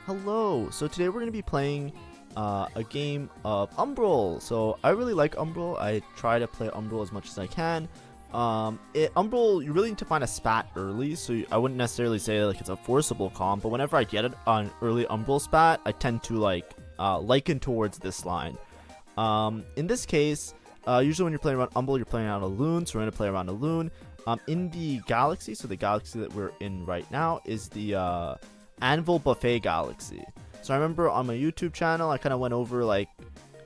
Hello! So today we're going to be playing a game of UMBRAL. So I really like UMBRAL. I try to play UMBRAL as much as I can. UMBRAL, you really need to find a spat early, so I wouldn't necessarily say like it's a forcible comp, but whenever I get it on early UMBRAL spat, I tend to liken towards this line. In this case, usually when you're playing around UMBRAL, you're playing around a loon, so we're going to play around a loon. In the galaxy, so the galaxy that we're in right now is the Anvil Buffet Galaxy. So I remember on my YouTube channel, I kind of went over like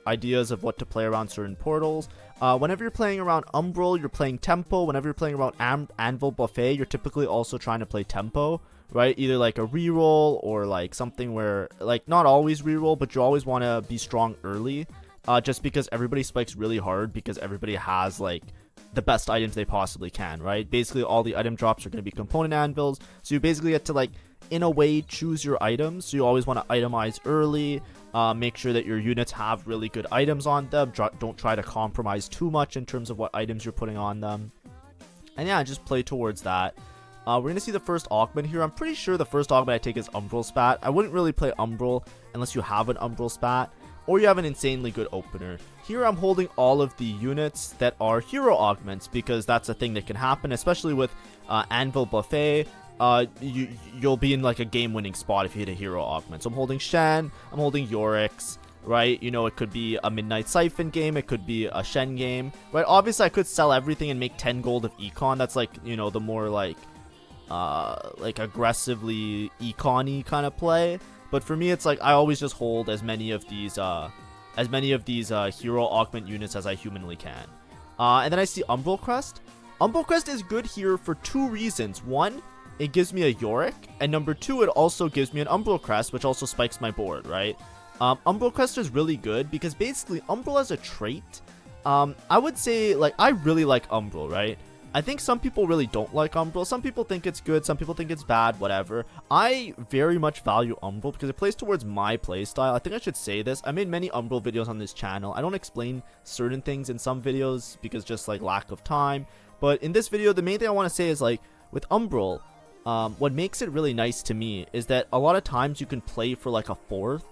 ideas of what to play around certain portals. Whenever you're playing around UMBRAL, you're playing tempo. Whenever you're playing around Anvil Buffet, you're typically also trying to play tempo, right? Either like a reroll or like something where like not always reroll, but you always want to be strong early. Just because everybody spikes really hard because everybody has like the best items they possibly can, right? Basically all the item drops are going to be component anvils, so you basically get to like in a way choose your items. So you always want to itemize early, make sure that your units have really good items on them, don't try to compromise too much in terms of what items you're putting on them, and yeah, just play towards that. We're gonna see the first augment here. I'm pretty sure the first augment I take is UMBRAL spat. I wouldn't really play UMBRAL unless you have an UMBRAL spat or you have an insanely good opener. Here I'm holding all of the units that are hero augments because that's a thing that can happen, especially with Anvil Buffet. You'll be in like a game-winning spot if you hit a hero augment. So I'm holding Shen, I'm holding Yorick's, right? You know, it could be a Midnight Siphon game, it could be a Shen game, right? Obviously I could sell everything and make 10 gold of econ. That's like, you know, the more like aggressively econ-y kind of play. But for me, it's like I always just hold as many of these hero augment units as I humanly can. And then I see UMBRAL Crest. UMBRAL Crest is good here for two reasons. One, it gives me a Yorick, and number two, it also gives me an UMBRAL Crest, which also spikes my board, right? UMBRAL Crest is really good because basically UMBRAL as a trait, I would say like I really like UMBRAL, right? I think some people really don't like UMBRAL. Some people think it's good, some people think it's bad, whatever. I very much value UMBRAL because it plays towards my playstyle. I think I should say this. I made many UMBRAL videos on this channel. I don't explain certain things in some videos because just like lack of time. But in this video, the main thing I want to say is like with UMBRAL, what makes it really nice to me is that a lot of times you can play for like a fourth.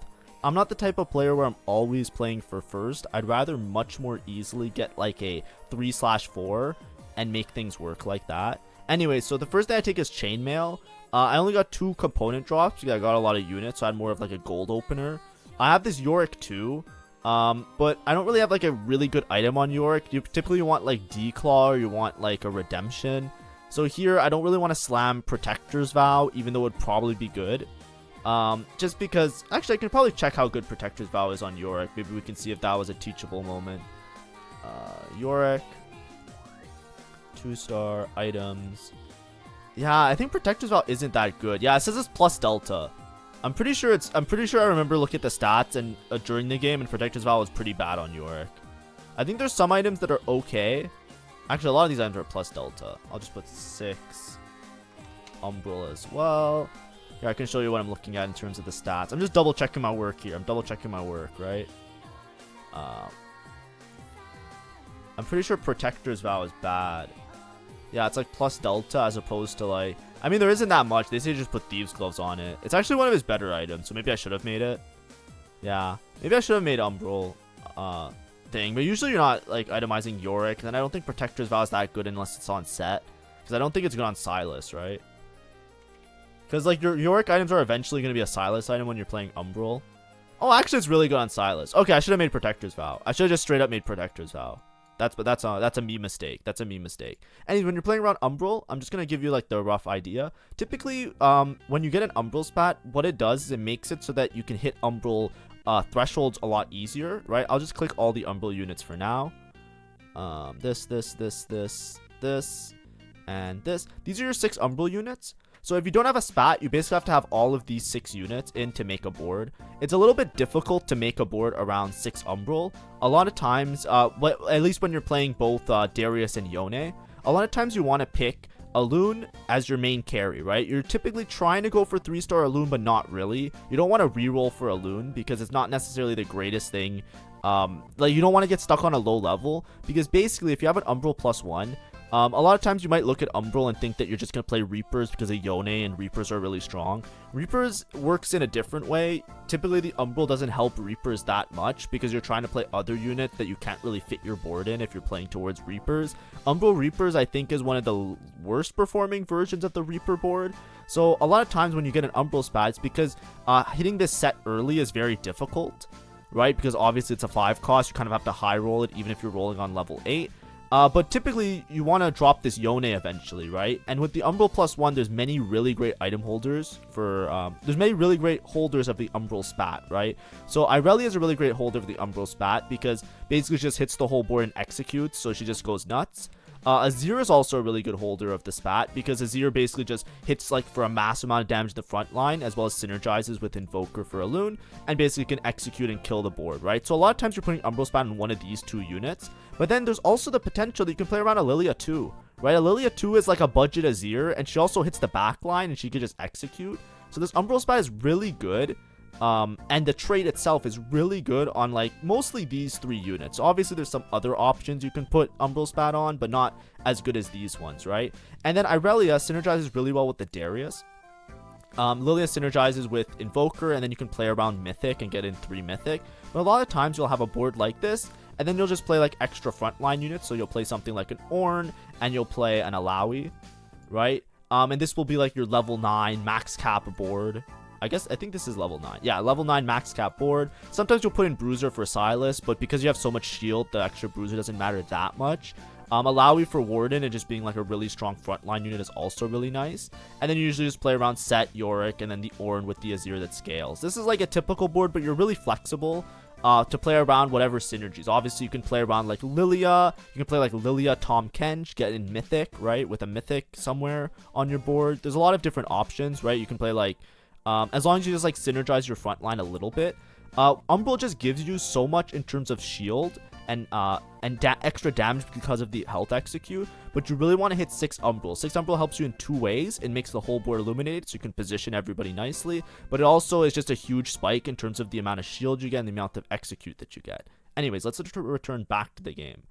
I'm not the type of player where I'm always playing for first. I'd rather much more easily get like a 3/4 and make things work like that. Anyway, so the first thing I take is Chainmail. I only got 2 component drops because I got a lot of units, so I had more of like a gold opener. I have this Yorick too, but I don't really have like a really good item on Yorick. You typically want like Declaw or you want like a Redemption. So here I don't really want to slam Protector's Vow, even though it would probably be good. Just because, actually I can probably check how good Protector's Vow is on Yorick. Maybe we can see if that was a teachable moment. Yorick. 2-star items. Yeah, I think Protector's Vow isn't that good. Yeah, it says it's plus Delta. I'm pretty sure I remember looking at the stats and during the game, and Protector's Vow was pretty bad on Yorick. I think there's some items that are okay. Actually, a lot of these items are plus Delta. I'll just put 6 UMBRAL as well. Here, I can show you what I'm looking at in terms of the stats. I'm just double checking my work here. I'm double checking my work, right? I'm pretty sure Protector's Vow is bad. Yeah, it's like plus Delta as opposed to like... I mean, there isn't that much. They say just put Thieves' Gloves on it. It's actually one of his better items, so maybe I should have made it. Yeah, maybe I should have made UMBRAL thing. But usually you're not like itemizing Yorick, and then I don't think Protector's Vow is that good unless it's on set. Because I don't think it's good on Silas, right? Because like your Yorick items are eventually going to be a Silas item when you're playing UMBRAL. Oh, actually it's really good on Silas. Okay, I should have made Protector's Vow. I should have just straight up made Protector's Vow. That's a me mistake. That's a me mistake. Anyways, when you're playing around UMBRAL, I'm just gonna give you like the rough idea. Typically, when you get an UMBRAL spat, what it does is it makes it so that you can hit UMBRAL thresholds a lot easier, right? I'll just click all the UMBRAL units for now. This, and this. These are your 6 UMBRAL units. So if you don't have a spat, you basically have to have all of these 6 units in to make a board. It's a little bit difficult to make a board around 6 UMBRAL. A lot of times, at least when you're playing both Darius and Yone, a lot of times you want to pick a loon as your main carry, right? You're typically trying to go for 3-star loon, but not really. You don't want to reroll for a loon because it's not necessarily the greatest thing. Like you don't want to get stuck on a low level because basically if you have an UMBRAL +1, A lot of times you might look at Umbral and think that you're just going to play Reapers because of Yone and Reapers are really strong. Reapers works in a different way. Typically the Umbral doesn't help Reapers that much because you're trying to play other units that you can't really fit your board in if you're playing towards Reapers. Umbral Reapers I think is one of the worst performing versions of the Reaper board. So a lot of times when you get an Umbral spat, it's because hitting this set early is very difficult, right? Because obviously it's a 5 cost, you kind of have to high roll it even if you're rolling on level 8. But typically, you want to drop this Yone eventually, right? And with the Umbral +1, there's many really great item holders for, there's many really great holders of the Umbral spat, right? So IRELIA is a really great holder of the Umbral spat because basically she just hits the whole board and executes, so she just goes nuts. Azir is also a really good holder of the spat because Azir basically just hits like for a massive amount of damage to the front line as well as synergizes with Invoker for a Loon and basically can execute and kill the board, right? So a lot of times you're putting Umbral spat in one of these 2 units, but then there's also the potential that you can play around IRELIA too, right? IRELIA 2 is like a budget Azir and she also hits the back line and she can just execute. So this Umbral spat is really good. And the trait itself is really good on like mostly these 3 units. Obviously there's some other options you can put Umbral spat on, but not as good as these ones, right? And then IRELIA synergizes really well with the Darius. Lilia synergizes with Invoker, and then you can play around Mythic and get in 3 Mythic. But a lot of times you'll have a board like this, and then you'll just play like extra frontline units. So you'll play something like an Ornn, and you'll play an Alawi, right? And this will be like your level 9 max cap board. I think this is level 9. Yeah, level 9 max cap board. Sometimes you'll put in Bruiser for Silas, but because you have so much shield, the extra Bruiser doesn't matter that much. Alawi for Warden and just being like a really strong frontline unit is also really nice. And then you usually just play around Set, Yorick, and then the Ornn with the Azir that scales. This is like a typical board, but you're really flexible to play around whatever synergies. Obviously, you can play around like Lilia. You can play like Lilia, Tahm Kench, get in Mythic, right? With a Mythic somewhere on your board. There's a lot of different options, right? You can play like as long as you just like synergize your front line a little bit. Umbral just gives you so much in terms of shield and extra damage because of the health execute, but you really want to hit 6 Umbral. 6 Umbral helps you in 2 ways. It makes the whole board illuminated so you can position everybody nicely, but it also is just a huge spike in terms of the amount of shield you get and the amount of execute that you get. Anyways, let's return back to the game.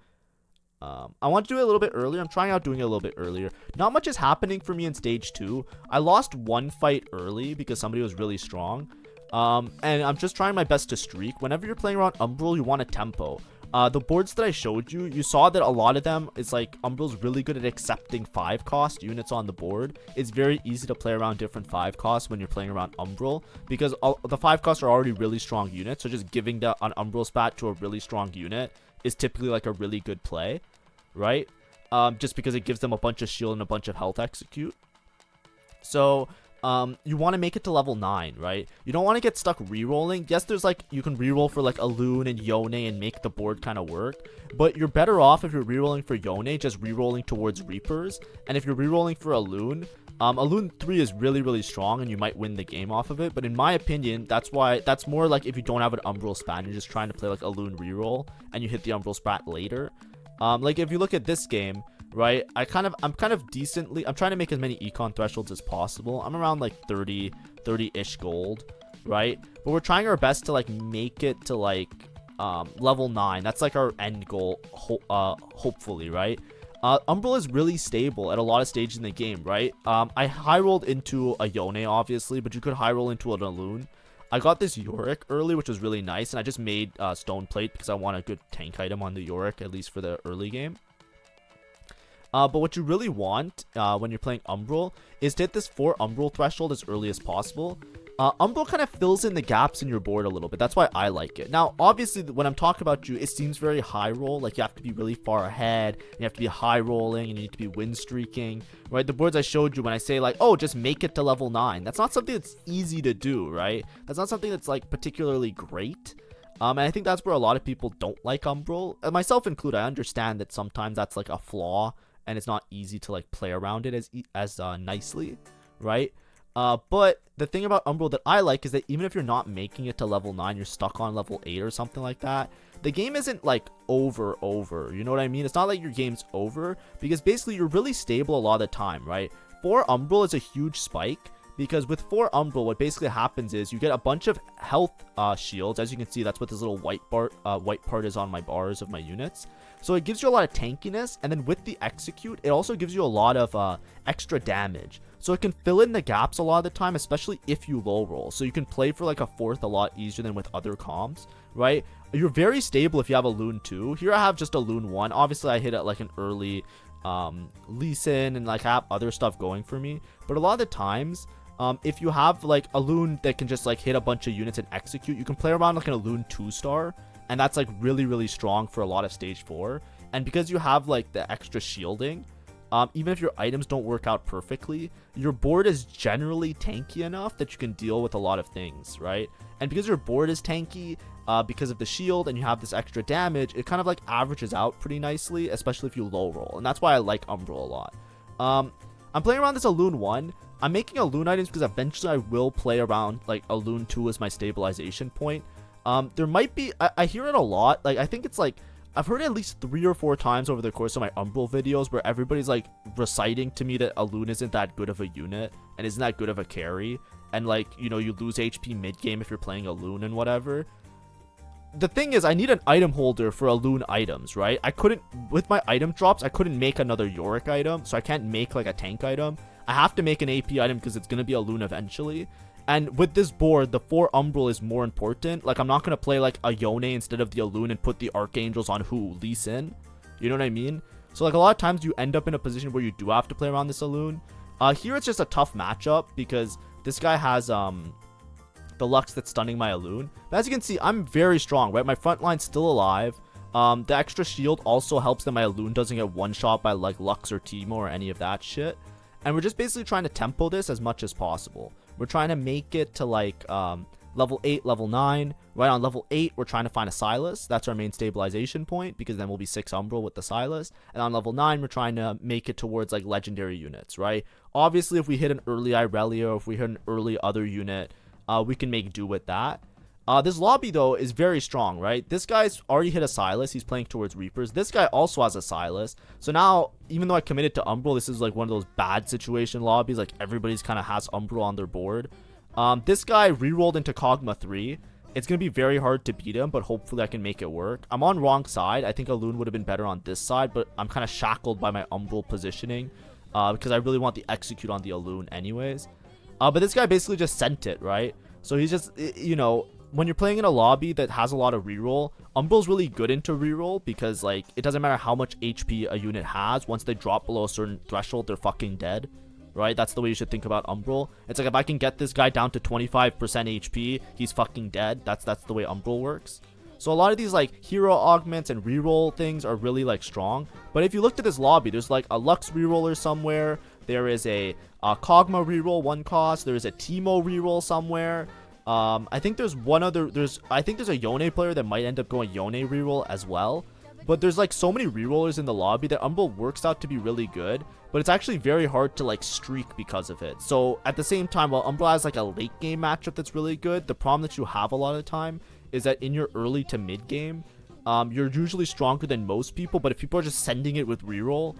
I want to do it a little bit earlier. I'm trying out doing it a little bit earlier. Not much is happening for me in stage 2. I lost 1 fight early because somebody was really strong. And I'm just trying my best to streak. Whenever you're playing around Umbral, you want a tempo. The boards that I showed you, you saw that a lot of them, it's like Umbral's really good at accepting 5 cost units on the board. It's very easy to play around different 5 costs when you're playing around Umbral because the 5 costs are already really strong units. So just giving an Umbral spat to a really strong unit is typically like a really good play, right? Just because it gives them a bunch of shield and a bunch of health execute. So you want to make it to level 9, right? You don't want to get stuck re-rolling. Yes, there's like you can re-roll for like a Loon and Yone and make the board kind of work, but you're better off if you're re-rolling for Yone just re-rolling towards Reapers. And if you're re-rolling for a Loon 3 is really, really strong and you might win the game off of it. But in my opinion, that's more like if you don't have an Umbral spat, you're just trying to play like a Loon reroll and you hit the Umbral spat later. Like if you look at this game, right, I'm trying to make as many econ thresholds as possible. I'm around like 30-ish gold, right? But we're trying our best to like make it to like level 9. That's like our end goal, hopefully, right? Umbral is really stable at a lot of stages in the game, right? I high rolled into a Yone, obviously, but you could high roll into an Loon. I got this Yorick early, which was really nice, and I just made Stone Plate because I want a good tank item on the Yorick, at least for the early game. But what you really want when you're playing Umbral is to hit this 4 Umbral threshold as early as possible. Umbral kind of fills in the gaps in your board a little bit. That's why I like it. Now, obviously, when I'm talking about you, it seems very high roll. Like, you have to be really far ahead. You have to be high rolling. And you need to be win streaking. Right? The boards I showed you when I say, like, oh, just make it to level 9. That's not something that's easy to do, right? That's not something that's, like, particularly great. And I think that's where a lot of people don't like Umbral. And myself included, I understand that sometimes that's, like, a flaw. And it's not easy to, like, play around it as nicely, right? But the thing about Umbral that I like is that even if you're not making it to level 9, you're stuck on level 8 or something like that, the game isn't like over, you know what I mean? It's not like your game's over because basically you're really stable a lot of the time, right? 4 Umbral is a huge spike, because with 4 Umbral, what basically happens is you get a bunch of health shields. As you can see, that's what this little white part is on my bars of my units. So it gives you a lot of tankiness, and then with the execute, it also gives you a lot of extra damage. So it can fill in the gaps a lot of the time, especially if you low roll. So you can play for like a 4th a lot easier than with other comps, right? You're very stable if you have a Loon 2. Here I have just a Loon 1. Obviously, I hit it like an early Lee Sin and like have other stuff going for me. But a lot of the times, if you have like a Loon that can just like hit a bunch of units and execute, you can play around like in a Loon 2-star. And that's like really, really strong for a lot of stage 4. And because you have like the extra shielding, even if your items don't work out perfectly, your board is generally tanky enough that you can deal with a lot of things, right? And because your board is tanky, because of the shield and you have this extra damage, it kind of like averages out pretty nicely, especially if you low roll. And that's why I like Umbral a lot. I'm playing around this a Loon 1. I'm making a Loon items because eventually I will play around like a Loon 2 as my stabilization point. There might be, I hear it a lot. Like, I think it's like, I've heard it at least 3 or 4 times over the course of my Umbral videos where everybody's like reciting to me that a Loon isn't that good of a unit and isn't that good of a carry. And like, you know, you lose HP mid-game if you're playing a Loon and whatever. The thing is, I need an item holder for a Loon items, right? I couldn't, with my item drops, I couldn't make another Yorick item. So I can't make like a tank item. I have to make an AP item because it's going to be a Loon eventually. And with this board, the 4 Umbral is more important. Like, I'm not going to play, like, a Yone instead of the Alune and put the Archangels on who? Lee Sin? You know what I mean? So, like, a lot of times you end up in a position where you do have to play around this Alune. Here, it's just a tough matchup because this guy has, the Lux that's stunning my Alune. But as you can see, I'm very strong, right? My front line's still alive. The extra shield also helps that my Alune doesn't get one-shot by, like, Lux or Teemo or any of that shit. And we're just basically trying to tempo this as much as possible. We're trying to make it to like level 8, level 9. Right on level 8, we're trying to find a Silas. That's our main stabilization point because then we'll be 6 Umbral with the Silas. And on level 9, we're trying to make it towards like legendary units, right? Obviously, if we hit an early IRELIA or if we hit an early other unit, we can make do with that. This lobby, though, is very strong, right? This guy's already hit a Silas. He's playing towards Reapers. This guy also has a Silas. So now, even though I committed to Umbral, this is like one of those bad situation lobbies. Like, everybody's kind of has Umbral on their board. This guy re-rolled into Kog'Maw 3. It's going to be very hard to beat him, but hopefully I can make it work. I'm on wrong side. I think Alune would have been better on this side, but I'm kind of shackled by my Umbral positioning because I really want the execute on the Alune anyways. But this guy basically just sent it, right? So he's just, you know, when you're playing in a lobby that has a lot of reroll, Umbral's really good into reroll because, like, it doesn't matter how much HP a unit has. Once they drop below a certain threshold, they're fucking dead, right? That's the way you should think about Umbral. It's like, if I can get this guy down to 25% HP, he's fucking dead. That's the way Umbral works. So a lot of these, like, hero augments and reroll things are really, like, strong. But if you looked at this lobby, there's, like, a Lux reroller somewhere. There is a Kog'Maw reroll 1 cost. There is a Teemo reroll somewhere. I think there's one other, I think there's a Yone player that might end up going Yone reroll as well. But there's like so many rerollers in the lobby that Umbral works out to be really good. But it's actually very hard to like streak because of it. So at the same time, while Umbral has like a late game matchup that's really good, the problem that you have a lot of the time is that in your early to mid game, you're usually stronger than most people. But if people are just sending it with reroll,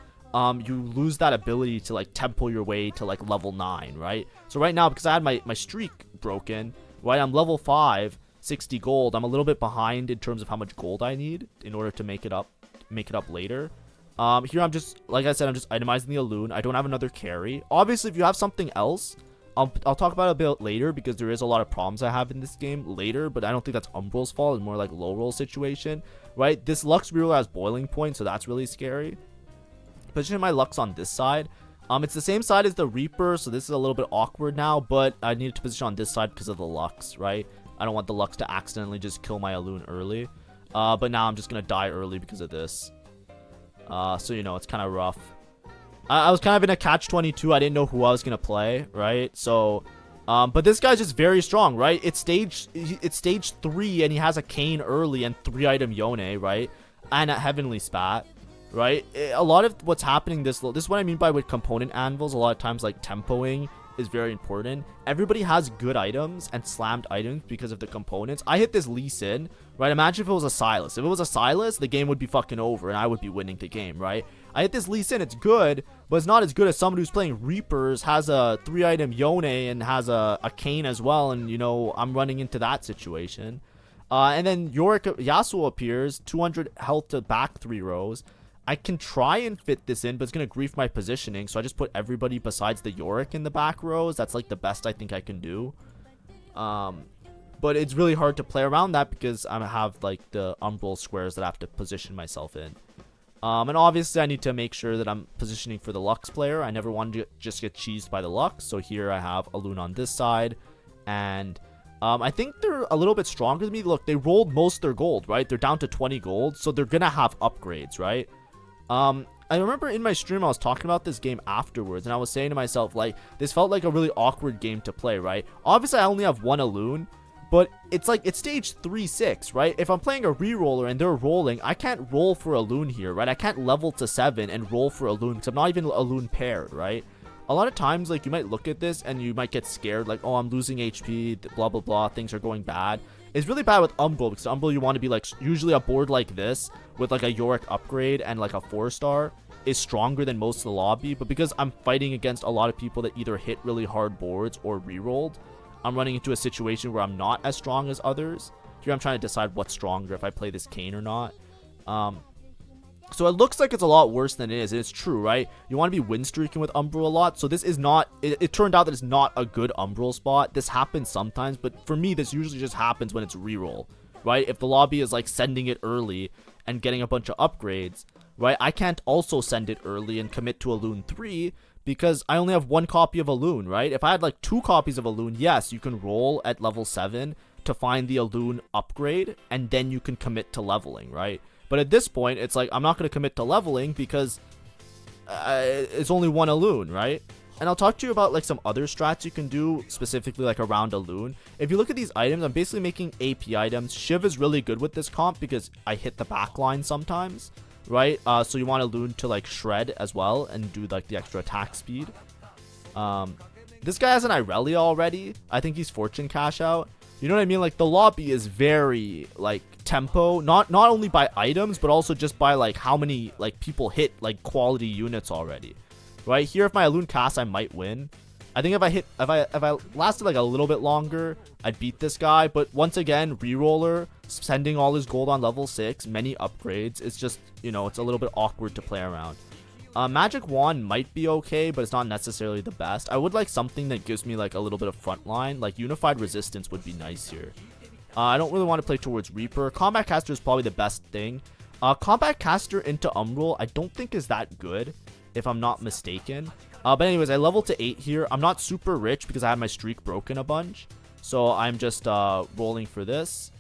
you lose that ability to like tempo your way to like level 9, right? So right now, because I had my streak broken, right, I'm level 5, 60 gold. I'm a little bit behind in terms of how much gold I need in order to make it up later. Here I'm just, like I said, I'm just itemizing the Alune. I don't have another carry. Obviously, if you have something else, I'll talk about it a bit later because there is a lot of problems I have in this game later, but I don't think that's Umbral's fault. It's more like low roll situation, right? This Lux reroll has boiling point, so that's really scary. Positioning my Lux on this side. It's the same side as the Reaper, so this is a little bit awkward now, but I needed to position on this side because of the Lux, right? I don't want the Lux to accidentally just kill my Alune early. But now I'm just going to die early because of this. So, you know, it's kind of rough. I was kind of in a catch-22. I didn't know who I was going to play, right? So, but this guy's just very strong, right? It's stage 3, and he has a Kayn early and 3-item Yone, right? And a Heavenly Spat. Right, a lot of what's happening this is what I mean by with component anvils. A lot of times, like, tempoing is very important. Everybody has good items and slammed items because of the components. I hit this Lee Sin, right? Imagine if it was a Silas. If it was a Silas, the game would be fucking over and I would be winning the game, right? I hit this Lee Sin, it's good, but it's not as good as someone who's playing Reapers, has a 3-item Yone, and has a Kayn as well, and, you know, I'm running into that situation. And then Yasuo appears, 200 health to back 3 rows. I can try and fit this in, but it's going to grief my positioning, so I just put everybody besides the Yorick in the back rows. That's like the best I think I can do. But it's really hard to play around that because I have like the Umbral squares that I have to position myself in. And obviously I need to make sure that I'm positioning for the Lux player. I never want to just get cheesed by the Lux. So here I have a Loon on this side. And I think they're a little bit stronger than me. Look, they rolled most of their gold, right? They're down to 20 gold. So they're going to have upgrades, right? I remember in my stream I was talking about this game afterwards. And I was saying to myself, like, this felt like a really awkward game to play, right? Obviously I only have one Loon. But it's like, it's stage 3-6, right? If I'm playing a reroller and they're rolling, I can't roll for a Loon here, right? I can't level to 7 and roll for a Loon because I'm not even a Loon paired, right? A lot of times, like, you might look at this and you might get scared, like, oh, I'm losing HP, blah, blah, blah, things are going bad. It's really bad with Umbral because Umbral, you want to be, like, usually a board like this with, like, a Yorick upgrade and, like, a 4-star is stronger than most of the lobby. But because I'm fighting against a lot of people that either hit really hard boards or rerolled, I'm running into a situation where I'm not as strong as others. Here I'm trying to decide what's stronger, if I play this Kayn or not. So it looks like it's a lot worse than it is, and it's true, right? You want to be win streaking with Umbral a lot, so this is not... It turned out that it's not a good Umbral spot. This happens sometimes, but for me, this usually just happens when it's reroll, right? If the lobby is, like, sending it early and getting a bunch of upgrades, right? I can't also send it early and commit to a Loon 3, because I only have one copy of a Loon, right? If I had like 2 copies of a Loon, yes, you can roll at level 7 to find the Loon upgrade, and then you can commit to leveling, right? But at this point, it's like, I'm not going to commit to leveling because it's only one Loon, right? And I'll talk to you about like some other strats you can do, specifically like around a Loon. If you look at these items, I'm basically making AP items. Shiv is really good with this comp because I hit the backline sometimes. Right, so you want a Loon to like shred as well and do like the extra attack speed. This guy has an IRELIA already. I think he's fortune cash out. You know what I mean? Like the lobby is very like tempo, not only by items but also just by like how many like people hit like quality units already. Right here, if my Loon cast, I might win. I think if I lasted like a little bit longer, I'd beat this guy. But once again, reroller, spending all his gold on level 6, many upgrades. It's just, you know, it's a little bit awkward to play around. Magic Wand might be okay, but it's not necessarily the best. I would like something that gives me like a little bit of frontline. Like Unified Resistance would be nice here. I don't really want to play towards Reaper. Combat Caster is probably the best thing. Combat Caster into Umbral, I don't think is that good, if I'm not mistaken. But anyways, I leveled to 8 here. I'm not super rich because I had my streak broken a bunch. So I'm just rolling for this.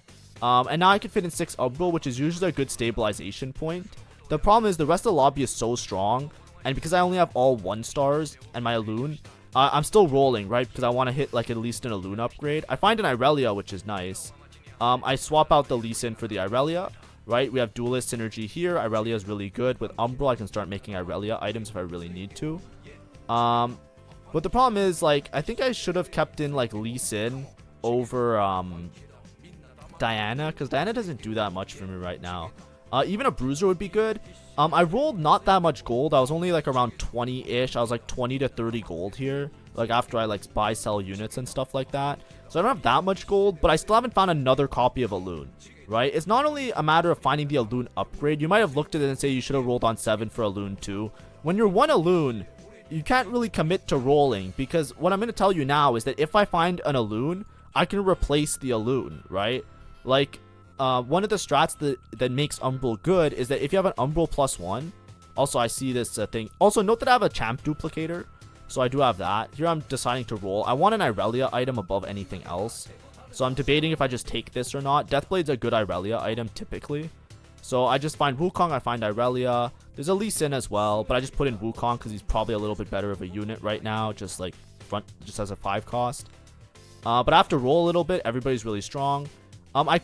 And now I can fit in 6 Umbral, which is usually a good stabilization point. The problem is the rest of the lobby is so strong. And because I only have all 1-stars and my Loon, I'm still rolling, right? Because I want to hit like at least an Loon upgrade. I find an IRELIA, which is nice. I swap out the Lee Sin for the IRELIA. Right, we have duelist synergy here. IRELIA is really good. With Umbral, I can start making IRELIA items if I really need to. But the problem is, like, I think I should have kept in, like, Lee Sin over, Diana, because Diana doesn't do that much for me right now. Even a Bruiser would be good. I rolled not that much gold. I was only, like, around 20-ish. I was, like, 20 to 30 gold here, like, after I, like, buy, sell units and stuff like that. So I don't have that much gold, but I still haven't found another copy of a Loon, right? It's not only a matter of finding the Loon upgrade. You might have looked at it and say you should have rolled on 7 for a Loon too. When you're one Loon, you can't really commit to rolling, because what I'm going to tell you now is that if I find an Loon, I can replace the Loon, right? Like, one of the strats that makes Umbral good is that if you have an Umbral +1, also I see this thing. Also, note that I have a Champ Duplicator, so I do have that. Here I'm deciding to roll. I want an IRELIA item above anything else. So I'm debating if I just take this or not. Deathblade's a good IRELIA item typically. So I just find Wukong, I find IRELIA. There's a Lee Sin as well, but I just put in Wukong because he's probably a little bit better of a unit right now, just like just as a 5 cost. But I have to roll a little bit. Everybody's really strong. I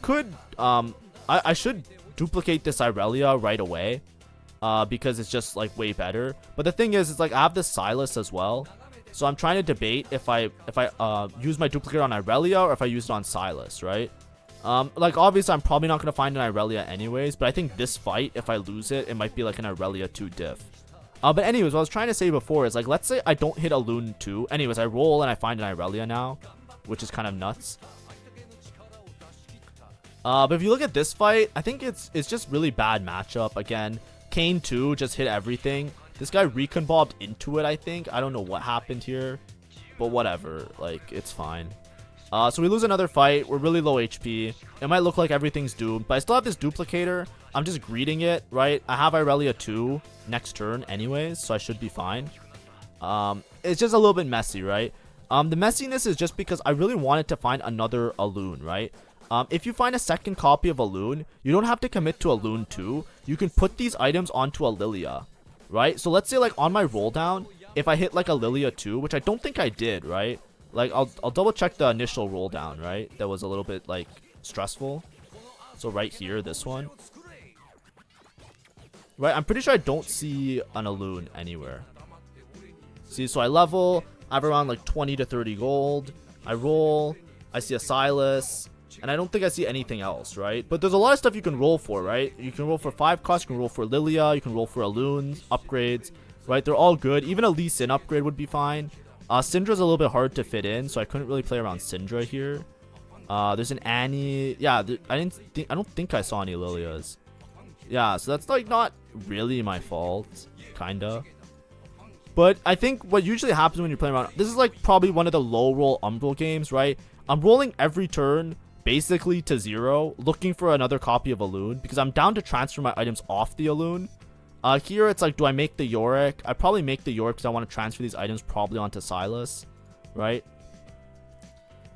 should duplicate this IRELIA right away, because it's just like way better. But the thing is, it's like I have this Silas as well. So I'm trying to debate if I use my duplicate on IRELIA or if I use it on Silas, right? Like obviously I'm probably not going to find an IRELIA anyways, but I think this fight, if I lose it, it might be like an IRELIA 2 diff. But anyways, what I was trying to say before is, like, let's say I don't hit a Loon 2. Anyways, I roll and I find an Irelia now, which is kind of nuts. But if you look at this fight, I think it's just really bad matchup. Again, Kane 2 just hit everything. This guy recon bobbed into it, I think. I don't know what happened here, but whatever. Like, it's fine. So we lose another fight. We're really low HP. It might look like everything's doomed, but I still have this duplicator. I'm just greeting it, right? I have Irelia 2 next turn anyways, so I should be fine. It's just a little bit messy, right? The messiness is just because I really wanted to find another Loon, right? If you find a second copy of a Loon, you don't have to commit to a Loon 2. You can put these items onto a Lilia, right? So let's say, like, on my roll down, if I hit like a Lilia 2, which I don't think I did, right? Like, I'll double check the initial roll down, right? That was a little bit, like, stressful. So right here, this one. Right, I'm pretty sure I don't see an Loon anywhere. See, so I level, I have around like 20 to 30 gold. I roll, I see a Silas, and I don't think I see anything else, right? But there's a lot of stuff you can roll for, right? You can roll for 5 costs, you can roll for Lilia, you can roll for Loons, upgrades, right? They're all good. Even a Lee Sin upgrade would be fine. Syndra's a little bit hard to fit in, so I couldn't really play around Syndra here. There's an Annie. Yeah, I don't think I saw any Lilias. Yeah, so that's like not really my fault, kinda. But I think what usually happens when you're playing around, this is like probably one of the low roll Umbral games, right? I'm rolling every turn basically to 0, looking for another copy of a Loon because I'm down to transfer my items off the Loon. Here it's like, do I make the Yorick? I probably make the Yorick because I want to transfer these items probably onto Silas, right?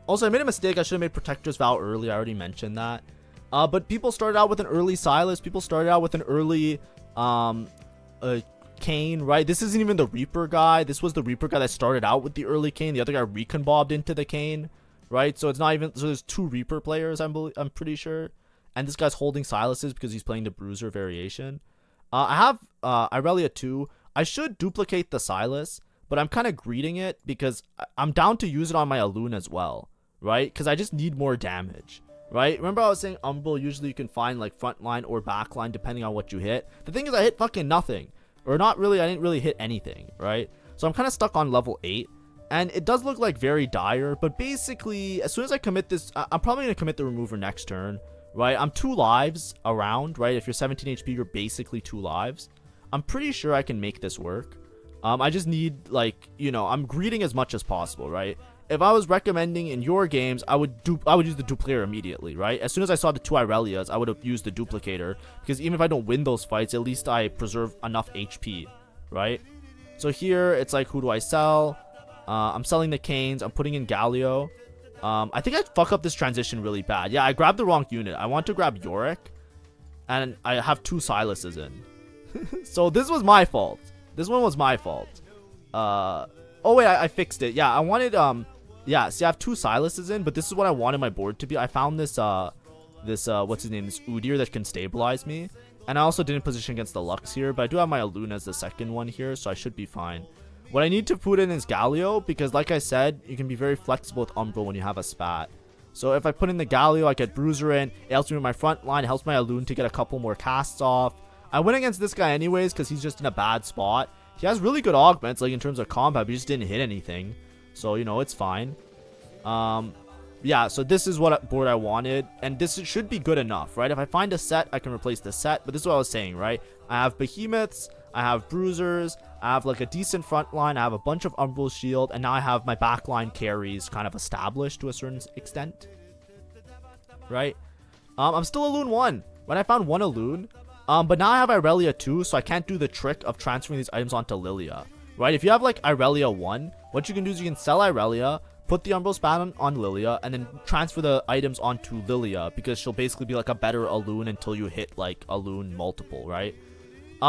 Also, I made a mistake. I should have made Protector's Vow early. I already mentioned that. But people started out with an early Silas. People started out with an early Kane, right? This isn't even the Reaper guy. This was the Reaper guy that started out with the early Kane. The other guy recon bobbed into the Kane, right? So it's not even, so there's 2 Reaper players, I'm pretty sure. And this guy's holding Silas's because he's playing the Bruiser variation. I have Irelia 2. I should duplicate the Silas, but I'm kind of greeting it because I'm down to use it on my Loon as well, right? Because I just need more damage, right? Remember I was saying Umbral, usually you can find like front line or back line depending on what you hit. The thing is I hit fucking nothing. Or not really, I didn't really hit anything, right? So I'm kind of stuck on level 8. And it does look like very dire, but basically, as soon as I commit this, I'm probably going to commit the remover next turn, right? I'm 2 lives around, right? If you're 17 HP, you're basically 2 lives. I'm pretty sure I can make this work. I just need, like, you know, I'm greeting as much as possible, right? If I was recommending in your games, I would use the duplicator immediately, right? As soon as I saw the 2 Irelias, I would have used the duplicator, because even if I don't win those fights, at least I preserve enough HP, right? So here, it's like, who do I sell? I'm selling the Canes. I'm putting in Galio. I think I fuck up this transition really bad. Yeah, I grabbed the wrong unit. I want to grab Yorick, and I have 2 Silases in. So this was my fault. This one was my fault. Oh wait, I fixed it. Yeah, I wanted yeah, see, I have 2 Silases in, but this is what I wanted my board to be. I found this what's his name, this Udyr that can stabilize me, and I also didn't position against the Lux here, but I do have my Aluna as the second one here, so I should be fine. What I need to put in is Galio, because like I said, you can be very flexible with Umbral when you have a spat. So if I put in the Galio, I get Bruiser in, it helps me with my front line, it helps my Alun to get a couple more casts off. I went against this guy anyways, because he's just in a bad spot. He has really good augments, like in terms of combat, but he just didn't hit anything. So, you know, it's fine. Yeah, so this is what board I wanted, and this should be good enough, right? If I find a set, I can replace the set, but this is what I was saying, right? I have Behemoths, I have Bruisers, I have like a decent front line, I have a bunch of Umbral Shield, and now I have my backline carries kind of established to a certain extent, right? I'm still a Loon 1. When I found 1 Loon, but now I have Irelia 2, so I can't do the trick of transferring these items onto Lilia, right? If you have like Irelia 1, what you can do is you can sell Irelia, put the Umbral spat on Lilia, and then transfer the items onto Lilia, because she'll basically be like a better Alun until you hit like Alun multiple, right?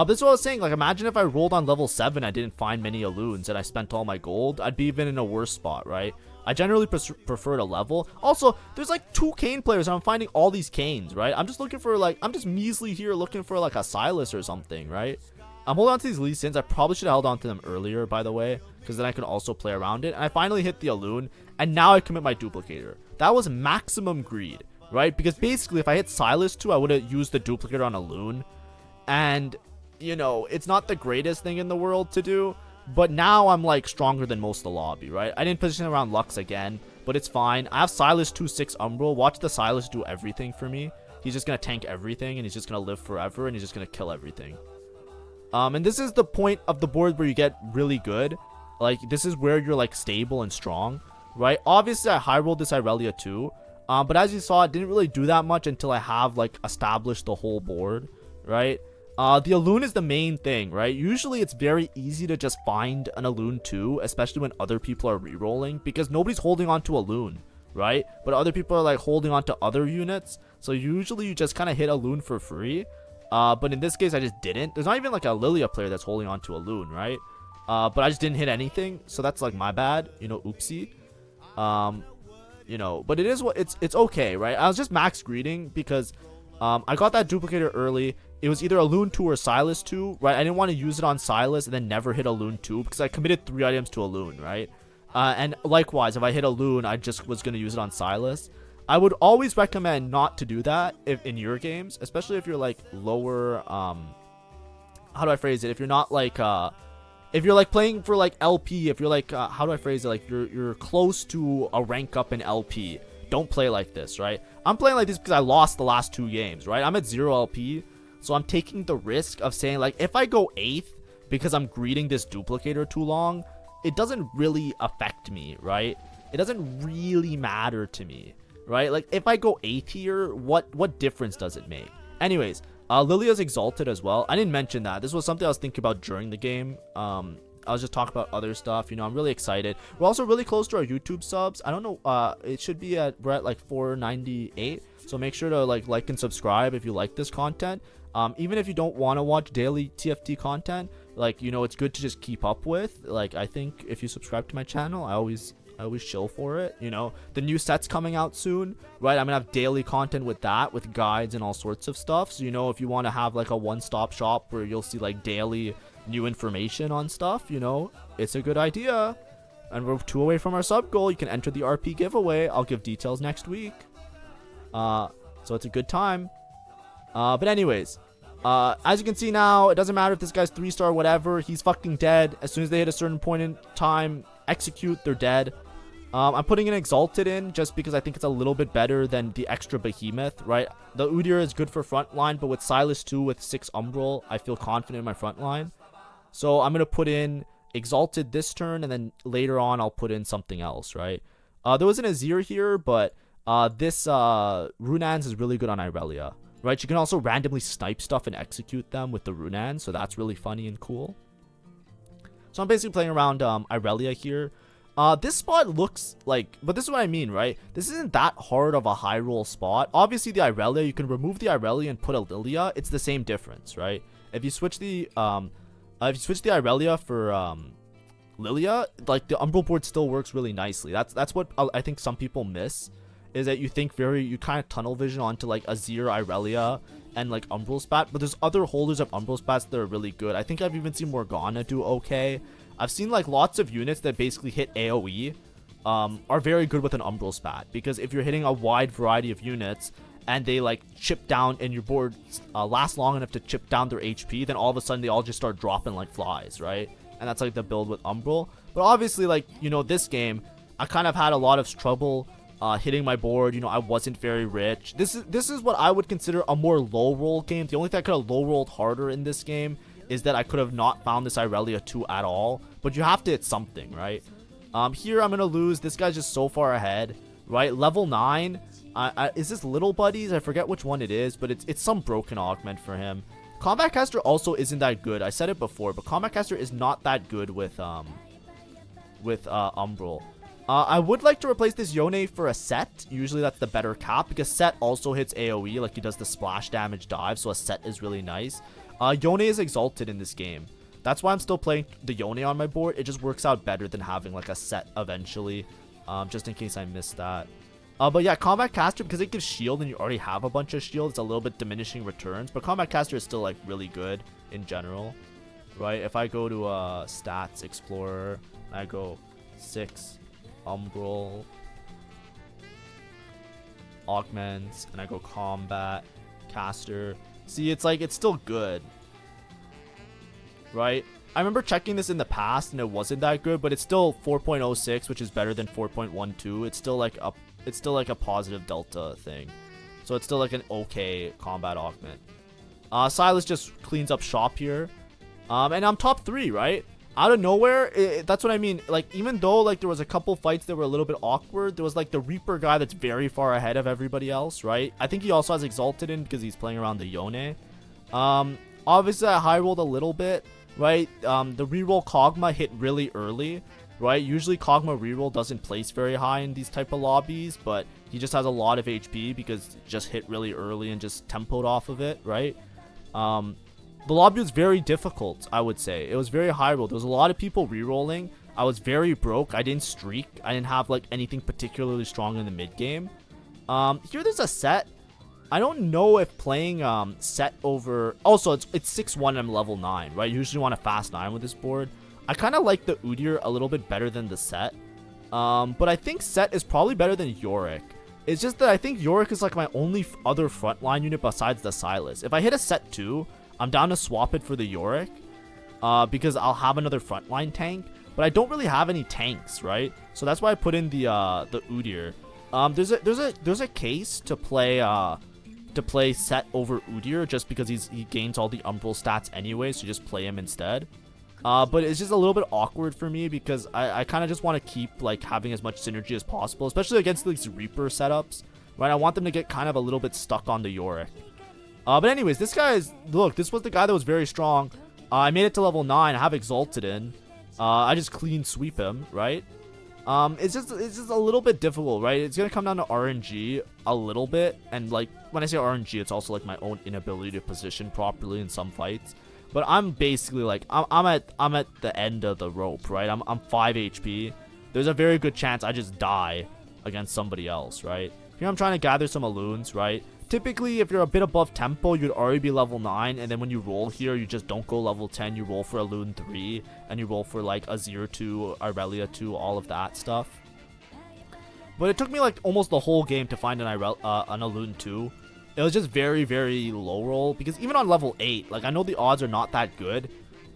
This is what I was saying, like imagine if I rolled on level 7, I didn't find many Aluns, and I spent all my gold, I'd be even in a worse spot, right? I generally prefer to level. Also, there's like 2 Kane players, and I'm finding all these Canes, right? I'm just looking for like, I'm just measly here looking for like a Silas or something, right? I'm holding on to these Lee Sins. I probably should have held on to them earlier, by the way, because then I could also play around it. And I finally hit the Alun, and now I commit my duplicator. That was maximum greed, right? Because basically, if I hit Silas 2, I would have used the duplicator on Alun. And you know, it's not the greatest thing in the world to do. But now I'm like stronger than most of the lobby, right? I didn't position around Lux again, but it's fine. I have Silas 2-6 Umbral. Watch the Silas do everything for me. He's just gonna tank everything, and he's just gonna live forever, and he's just gonna kill everything. And this is the point of the board where you get really good. Like, this is where you're like stable and strong, right? Obviously, I high rolled this Irelia too. But as you saw, it didn't really do that much until I have like established the whole board, right? The Alloon is the main thing, right? Usually it's very easy to just find an Alloon too, especially when other people are rerolling, because nobody's holding on to Alloon, right? But other people are like holding on to other units, so usually you just kind of hit Alloon for free. But in this case, I just didn't. There's not even like a Lilia player that's holding on to Alloon, right? But I just didn't hit anything, so that's like my bad, you know, oopsie. You know, but it is what it's okay, right? I was just max greeting because I got that duplicator early. It was either Alloon 2 or Silas 2, right? I didn't want to use it on Silas and then never hit Alloon 2 because I committed 3 items to Alloon, right? And likewise, if I hit Alloon, I just was going to use it on Silas. I would always recommend not to do that if in your games, especially if you're like lower, how do I phrase it? If you're not like, if you're like playing for like LP, if you're like, how do I phrase it? Like you're close to a rank up in LP. Don't play like this, right? I'm playing like this because I lost the last 2 games, right? I'm at 0 LP. So I'm taking the risk of saying, like, if I go 8th because I'm greeting this duplicator too long, it doesn't really affect me, right? It doesn't really matter to me, right? Like, if I go 8th here, what difference does it make? Anyways, Lilia's Exalted as well. I didn't mention that. This was something I was thinking about during the game. I was just talking about other stuff. You know, I'm really excited. We're also really close to our YouTube subs. I don't know. It should be we're at like 498. So make sure to like and subscribe if you like this content. Even if you don't want to watch daily TFT content, like, you know, it's good to just keep up with. Like, I think if you subscribe to my channel, I always chill for it. You know, the new set's coming out soon, right? I'm gonna have daily content with that, with guides and all sorts of stuff. So, you know, if you want to have like a one-stop shop where you'll see like daily new information on stuff, you know, it's a good idea. And we're 2 away from our sub goal. You can enter the RP giveaway. I'll give details next week. So it's a good time. But anyways, as you can see now, it doesn't matter if this guy's 3-star, whatever. He's fucking dead. As soon as they hit a certain point in time, execute, they're dead. I'm putting an Exalted in just because I think it's a little bit better than the extra Behemoth, right? The Udyr is good for frontline, but with Silas 2 with 6 Umbral, I feel confident in my frontline. So I'm going to put in Exalted this turn, and then later on I'll put in something else, right? There was an Azir here, but this Runans is really good on Irelia. Right, you can also randomly snipe stuff and execute them with the Runan, so that's really funny and cool. So I'm basically playing around Irelia here. This spot looks like, but this is what I mean, right? This isn't that hard of a high roll spot. Obviously, the Irelia, you can remove the Irelia and put a Lilia. It's the same difference, right? If you switch the Irelia for Lilia, like the Umbral board still works really nicely. That's what I think some people miss. Is that you kind of tunnel vision onto like Azir, Irelia, and like Umbral Spat, but there's other holders of Umbral Spats that are really good. I think I've even seen Morgana do okay. I've seen like lots of units that basically hit AoE are very good with an Umbral Spat, because if you're hitting a wide variety of units and they like chip down and your board lasts long enough to chip down their HP, then all of a sudden they all just start dropping like flies, right? And that's like the build with Umbral. But obviously, like, you know, this game, I kind of had a lot of trouble hitting my board. You know, I wasn't very rich. This is what I would consider a more low roll game. The only thing I could have low rolled harder in this game is that I could have not found this Irelia 2 at all. But you have to hit something, right? Here I'm gonna lose. This guy's just so far ahead, right? Level 9. Is this Little Buddies? I forget which one it is, but it's some broken augment for him. Combat Caster also isn't that good. I said it before, but Combat Caster is not that good with Umbral. I would like to replace this Yone for a Set. Usually that's the better cap, because Set also hits AoE, like he does the splash damage dive, so a Set is really nice. Yone is Exalted in this game. That's why I'm still playing the Yone on my board. It just works out better than having like a Set eventually, just in case I missed that. But yeah, Combat Caster, because it gives shield and you already have a bunch of shield, it's a little bit diminishing returns, but Combat Caster is still like really good in general, right? If I go to Stats Explorer, I go 6 Umbral, Augments, and I go Combat Caster. See, it's like, it's still good. right? I remember checking this in the past and it wasn't that good, but it's still 4.06, which is better than 4.12. It's still like a positive delta thing. So it's still like an okay combat augment. Silas just cleans up shop here. And I'm top 3, right? Out of nowhere, that's what I mean. Like, even though like there was a couple fights that were a little bit awkward, there was like the Reaper guy that's very far ahead of everybody else, right? I think he also has Exalted in because he's playing around the Yone. Obviously I high rolled a little bit, right? The reroll Kog'Maw hit really early, right? Usually Kog'Maw reroll doesn't place very high in these type of lobbies, but he just has a lot of HP because it just hit really early and just tempoed off of it, right? The lobby was very difficult, I would say. It was very high roll. There was a lot of people rerolling. I was very broke. I didn't streak. I didn't have like anything particularly strong in the mid game. Here there's a set. I don't know if playing set over... Also, it's 6-1 and I'm level 9, right? You usually want a fast 9 with this board. I kind of like the Udyr a little bit better than the set. But I think set is probably better than Yorick. It's just that I think Yorick is like my only other frontline unit besides the Silas. If I hit a set 2... I'm down to swap it for the Yorick, because I'll have another frontline tank, but I don't really have any tanks, right? So that's why I put in the Udyr. There's a case to play set over Udyr just because he gains all the Umbral stats anyway, so just play him instead. But it's just a little bit awkward for me because I kind of just want to keep like having as much synergy as possible, especially against these Reaper setups, right? I want them to get kind of a little bit stuck on the Yorick. But anyways, this was the guy that was very strong. I made it to level 9. I have Exalted in. I just clean sweep him, right? It's just a little bit difficult, right? It's gonna come down to RNG a little bit, and like when I say RNG, it's also like my own inability to position properly in some fights. But I'm basically like I'm at the end of the rope, right? I'm 5 HP. There's a very good chance I just die against somebody else, right? Here I'm trying to gather some Alloons, right? Typically, if you're a bit above tempo, you'd already be level 9, and then when you roll here, you just don't go level 10, you roll for Alloon 3, and you roll for like a 0-2, IRELIA 2, all of that stuff. But it took me like almost the whole game to find an Alloon 2. It was just very, very low roll, because even on level 8, like I know the odds are not that good,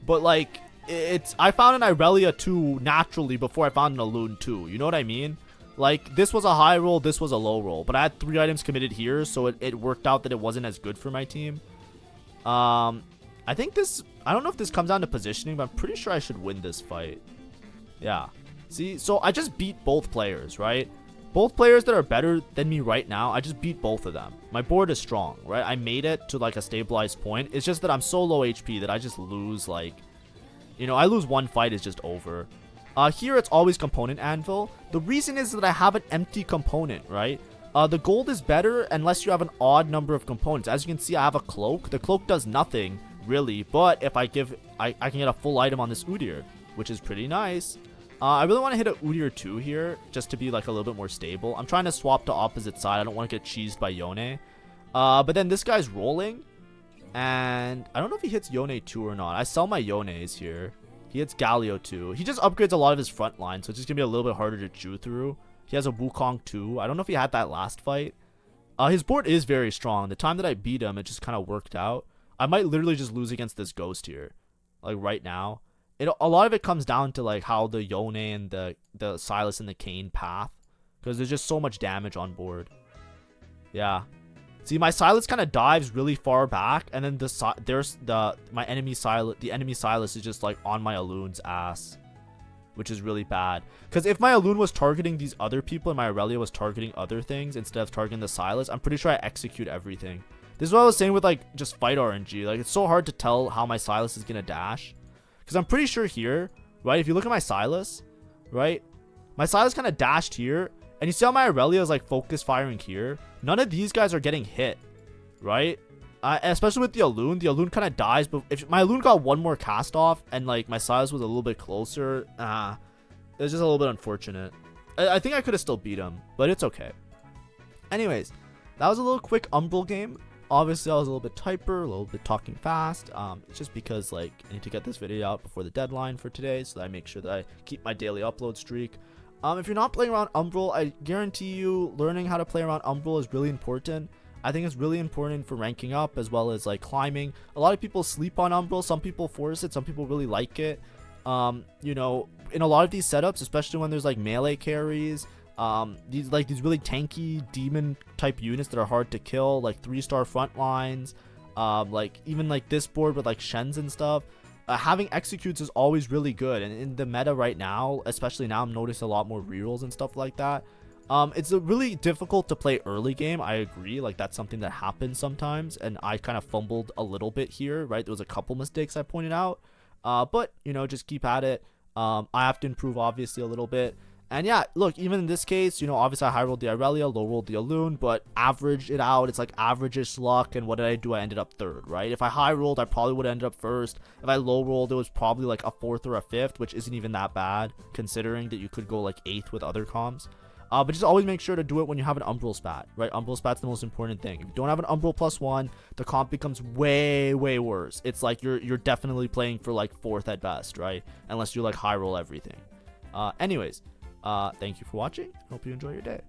but like, I found an IRELIA 2 naturally before I found an Alloon 2, you know what I mean? Like, this was a high roll, this was a low roll. But I had 3 items committed here, so it worked out that it wasn't as good for my team. I think this... I don't know if this comes down to positioning, but I'm pretty sure I should win this fight. Yeah. See, so I just beat both players, right? Both players that are better than me right now, I just beat both of them. My board is strong, right? I made it to, like, a stabilized point. It's just that I'm so low HP that I just lose, like... You know, I lose one fight, it's just over. Here it's always component anvil. The reason is that I have an empty component, right? The gold is better unless you have an odd number of components. As you can see, I have a cloak. The cloak does nothing, really, but if I can get a full item on this Udyr, which is pretty nice. I really want to hit an Udyr 2 here, just to be like a little bit more stable. I'm trying to swap to opposite side. I don't want to get cheesed by Yone. But then this guy's rolling, and I don't know if he hits Yone 2 or not. I sell my Yones here. He hits Galio 2. He just upgrades a lot of his front line, so it's just going to be a little bit harder to chew through. He has a Wukong 2. I don't know if he had that last fight. His board is very strong. The time that I beat him, it just kind of worked out. I might literally just lose against this Ghost here. Like, right now. A lot of it comes down to, like, how the Yone and the Silas and the Kayn path. Because there's just so much damage on board. Yeah. See, my Silas kind of dives really far back, and then the enemy Silas is just like on my Alloon's ass, which is really bad. Because if my Alloon was targeting these other people and my IRELIA was targeting other things instead of targeting the Silas, I'm pretty sure I execute everything. This is what I was saying with like just fight RNG. Like, it's so hard to tell how my Silas is gonna dash, because I'm pretty sure here, right? If you look at my Silas, right, my Silas kind of dashed here. And you see how my IRELIA is like focus firing here? None of these guys are getting hit, right? Especially with the Alloon. The Alloon kind of dies, but if my Alloon got one more cast off and like my Silas was a little bit closer, it was just a little bit unfortunate. I think I could have still beat him, but it's okay. Anyways, that was a little quick Umbral game. Obviously, I was a little bit hyper, a little bit talking fast. It's just because like I need to get this video out before the deadline for today, so that I make sure that I keep my daily upload streak. If you're not playing around Umbral, I guarantee you learning how to play around Umbral is really important. I think it's really important for ranking up as well as like climbing. A lot of people sleep on Umbral. Some people force it. Some people really like it. You know, in a lot of these setups, especially when there's like melee carries, these really tanky demon type units that are hard to kill, like 3-star front lines, like even like this board with like Shens and stuff. Having executes is always really good, and in the meta right now, especially now, I'm noticing a lot more rerolls and stuff like that. It's a really difficult to play early game. I agree, like that's something that happens sometimes, and I kind of fumbled a little bit here, right? There was a couple mistakes I pointed out, but you know, just keep at it. I have to improve obviously a little bit. And yeah, look, even in this case, you know, obviously I high rolled the Irelia, low rolled the Alune, but averaged it out. It's like average-ish luck, and what did I do? I ended up 3rd, right? If I high rolled, I probably would have ended up 1st. If I low rolled, it was probably like a 4th or a 5th, which isn't even that bad, considering that you could go like 8th with other comms. But just always make sure to do it when you have an Umbral spat, right? Umbral spat's the most important thing. If you don't have an Umbral +1, the comp becomes way, way worse. It's like you're definitely playing for like 4th at best, right? Unless you like high roll everything. Anyways. Thank you for watching. Hope you enjoy your day.